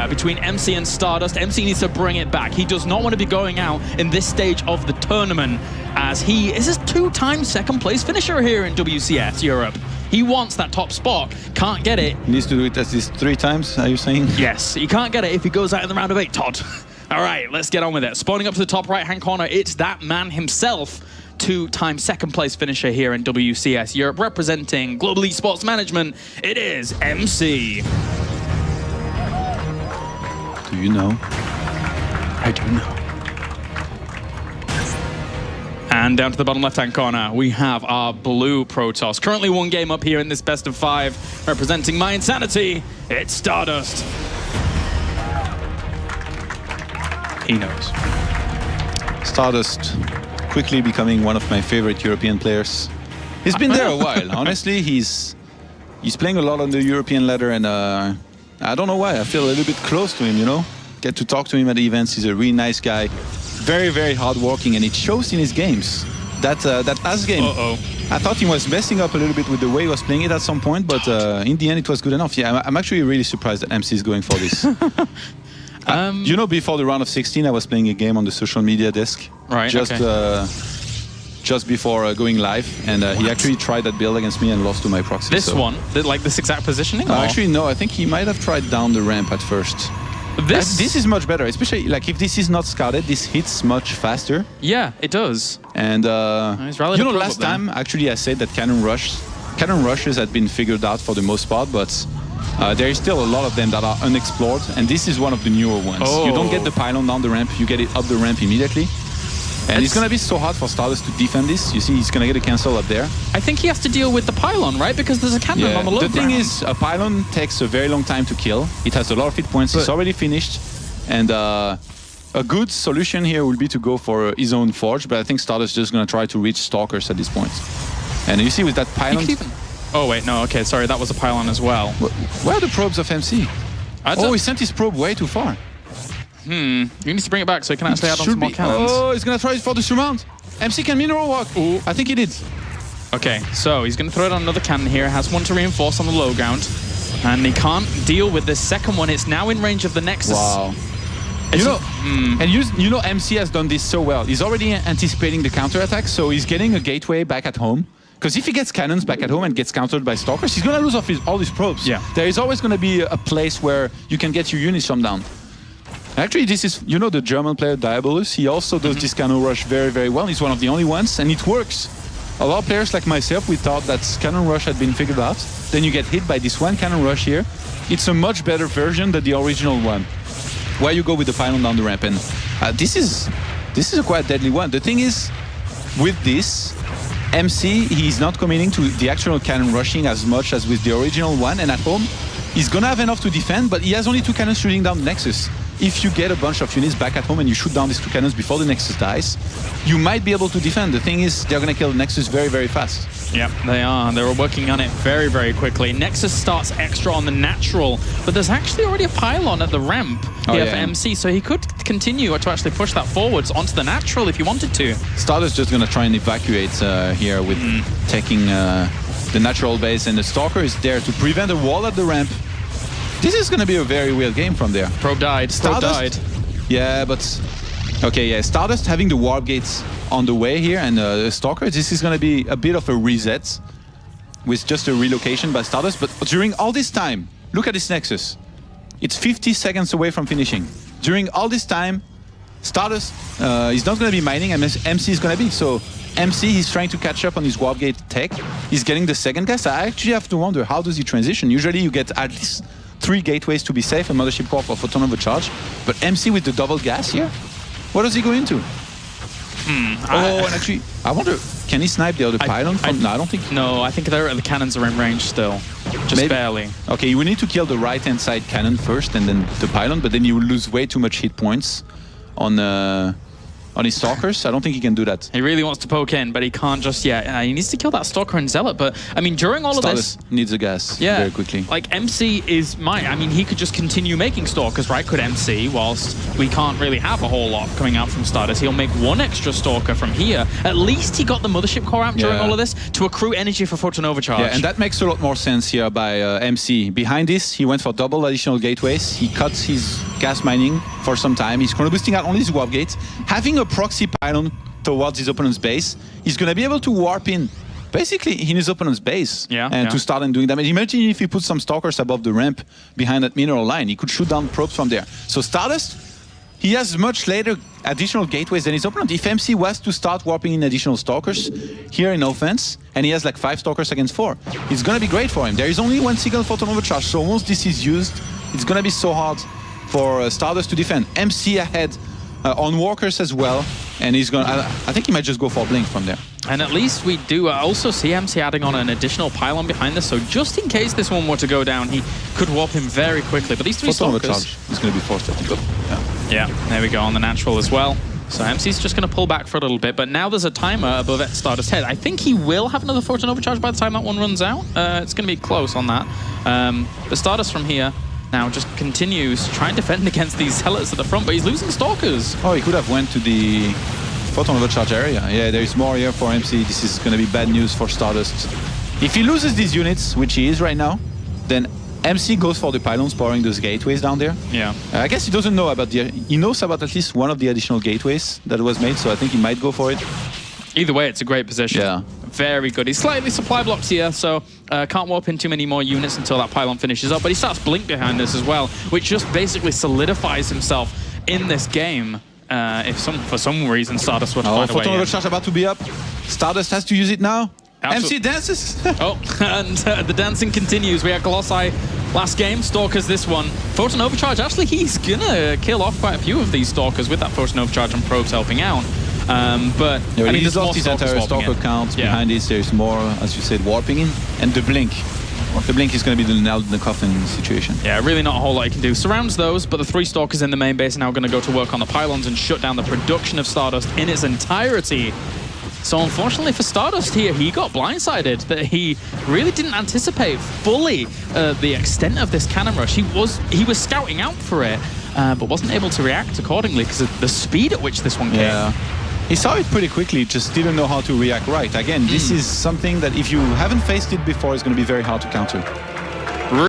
between MC and Stardust. MC needs to bring it back. He does not want to be going out in this stage of the tournament, as he is a two-time second place finisher here in WCS Europe. He wants that top spot, can't get it. He needs to do it at least 3 times, are you saying? Yes, he can't get it if he goes out in the round of 8, Todd. All right, let's get on with it. Spawning up to the top right-hand corner, it's that man himself, two-time second place finisher here in WCS Europe, representing Global Esports Management. It is MC. Do you know? I do know. And down to the bottom left-hand corner, we have our blue protoss. Currently 1 game up here in this best of 5, representing my insanity. It's Stardust. He knows. Stardust quickly becoming one of my favorite European players. He's been there a while. Honestly, he's playing a lot on the European ladder, and I don't know why. I feel a little bit close to him, you know? Get to talk to him at the events. He's a really nice guy. Very, very hardworking, and it shows in his games. That last game, I thought he was messing up a little bit with the way he was playing it at some point, but in the end it was good enough. Yeah, I'm actually really surprised that MC is going for this. You know, before the round of 16, I was playing a game on the social media desk. Right, just before going live, and he actually tried that build against me and lost to my proxy. This one? Like this exact positioning? Actually, no. I think he might have tried down the ramp at first. This is much better, especially like if this is not scouted, this hits much faster. Yeah, it does. And you know, last time actually I said that cannon rushes had been figured out for the most part, but there is still a lot of them that are unexplored, and this is one of the newer ones. You don't get the pylon down the ramp, you get it up the ramp immediately. And it's going to be so hard for Stardust to defend this. You see, he's going to get a cancel up there. I think he has to deal with the pylon, right? Because there's a cannon on the low ground. The thing is, a pylon takes a very long time to kill. It has a lot of hit points. It's already finished. And a good solution here will be to go for his own forge, but I think Stardust is just going to try to reach Stalkers at this point. And you see with that pylon... Oh, wait, no, okay, sorry, that was a pylon as well. Where are the probes of MC? Oh, he sent his probe way too far. You need to bring it back so he can actually add on some more cannons. Oh, he's going to try it for the surmount. MC can mineral walk. Ooh. I think he did. Okay, so he's going to throw it on another cannon here. Has one to reinforce on the low ground. And he can't deal with this second one. It's now in range of the Nexus. Wow. You know, and you know MC has done this so well. He's already anticipating the counterattack, so he's getting a gateway back at home. Because if he gets cannons back at home and gets countered by Stalkers, he's going to lose all his probes. Yeah. There is always going to be a place where you can get your units from down. Actually, this is, you know, the German player Diabolus. He also does this cannon rush very, very well. He's one of the only ones, and it works. A lot of players like myself, we thought that cannon rush had been figured out. Then you get hit by this one cannon rush here. It's a much better version than the original one, where you go with the pylon down the ramp. And this is a quite deadly one. The thing is, with this, MC, he's not committing to the actual cannon rushing as much as with the original one. And at home, he's going to have enough to defend, but he has only 2 cannons shooting down the Nexus. If you get a bunch of units back at home and you shoot down these 2 cannons before the Nexus dies, you might be able to defend. The thing is, they're going to kill the Nexus very, very fast. Yep, they are. They're working on it very, very quickly. Nexus starts extra on the natural, but there's actually already a pylon at the ramp here for MC, so he could continue to actually push that forwards onto the natural if he wanted to. Stardust just going to try and evacuate here with taking the natural base, and the Stalker is there to prevent a wall at the ramp. This is going to be a very weird game from there. Probe died. Stardust, yeah, but... Okay, yeah, Stardust having the warp gates on the way here, and the Stalker, this is going to be a bit of a reset with just a relocation by Stardust. But during all this time, look at this Nexus. It's 50 seconds away from finishing. During all this time, Stardust is not going to be mining, and MC is going to be. So MC, he's trying to catch up on his warp gate tech. He's getting the second gas. I actually have to wonder, how does he transition? Usually you get at least 3 gateways to be safe, a Mothership Core for Photon Overcharge. But MC with the double gas here? What does he go into? And actually, I wonder, can he snipe the other pylon? No, I don't think. No, I think the cannons are in range still. Just barely. Okay, you will need to kill the right-hand side cannon first and then the pylon, but then you will lose way too much hit points on on his Stalkers. I don't think he can do that. He really wants to poke in, but he can't just yet. He needs to kill that Stalker and Zealot, but I mean, during all of this... needs a gas very quickly. Like, MC is I mean, he could just continue making Stalkers, right? Could MC, whilst we can't really have a whole lot coming out from Stardust. He'll make one extra Stalker from here. At least he got the Mothership Core out during all of this to accrue energy for Photon Overcharge. Yeah, and that makes a lot more sense here by MC. Behind this, he went for double additional gateways. He cuts his gas mining for some time. He's chrono boosting out only his warp gate. Having a proxy pylon towards his opponent's base, he's going to be able to warp in basically in his opponent's base and to start and doing damage. Imagine if he puts some Stalkers above the ramp behind that mineral line. He could shoot down probes from there. So Stardust, he has much later additional gateways than his opponent. If MC was to start warping in additional Stalkers here in offense, and he has like 5 Stalkers against 4, it's going to be great for him. There is only one single Photon Overcharge, so once this is used, it's going to be so hard for Stardust to defend. MC ahead on walkers as well, and he's going. I think he might just go for Blink from there. And at least we do also see MC adding on an additional pylon behind this, so just in case this one were to go down, he could warp him very quickly. But these 3 Stalkers... He's going to be forced to go. Yeah, there we go on the natural as well. So MC's just going to pull back for a little bit, but now there's a timer above Stardust's head. I think he will have another Photon Overcharge by the time that one runs out. It's going to be close on that. But Stardust from here now just continues to try and defend against these Zealots at the front, but he's losing Stalkers. Oh, he could have went to the Photon Overcharge area. Yeah, there is more here for MC. This is going to be bad news for Stardust. If he loses these units, which he is right now, then MC goes for the pylons, powering those gateways down there. Yeah. I guess he doesn't know about he knows about at least one of the additional gateways that was made, so I think he might go for it. Either way, it's a great position. Yeah. Very good. He's slightly supply blocked here, so can't warp in too many more units until that pylon finishes up. But he starts Blink behind this as well, which just basically solidifies himself in this game. If for some reason Stardust would find a way in. Photon Overcharge about to be up. Stardust has to use it now. MC dances. And the dancing continues. We had Colossi last game, Stalkers this one. Photon Overcharge, actually, he's gonna kill off quite a few of these Stalkers with that Photon Overcharge and probes helping out. But I mean, he's lost his entire Stalker count. Behind this, there's more, as you said, warping in, and the Blink. The Blink is going to be the nail in the coffin situation. Yeah, really not a whole lot you can do. Surrounds those, but the 3 Stalkers in the main base are now going to go to work on the pylons and shut down the production of Stardust in its entirety. So unfortunately for Stardust here, he got blindsided that he really didn't anticipate fully the extent of this cannon rush. He was scouting out for it, but wasn't able to react accordingly because of the speed at which this one came. Yeah. He saw it pretty quickly, just didn't know how to react right. Again, this is something that if you haven't faced it before, it's going to be very hard to counter.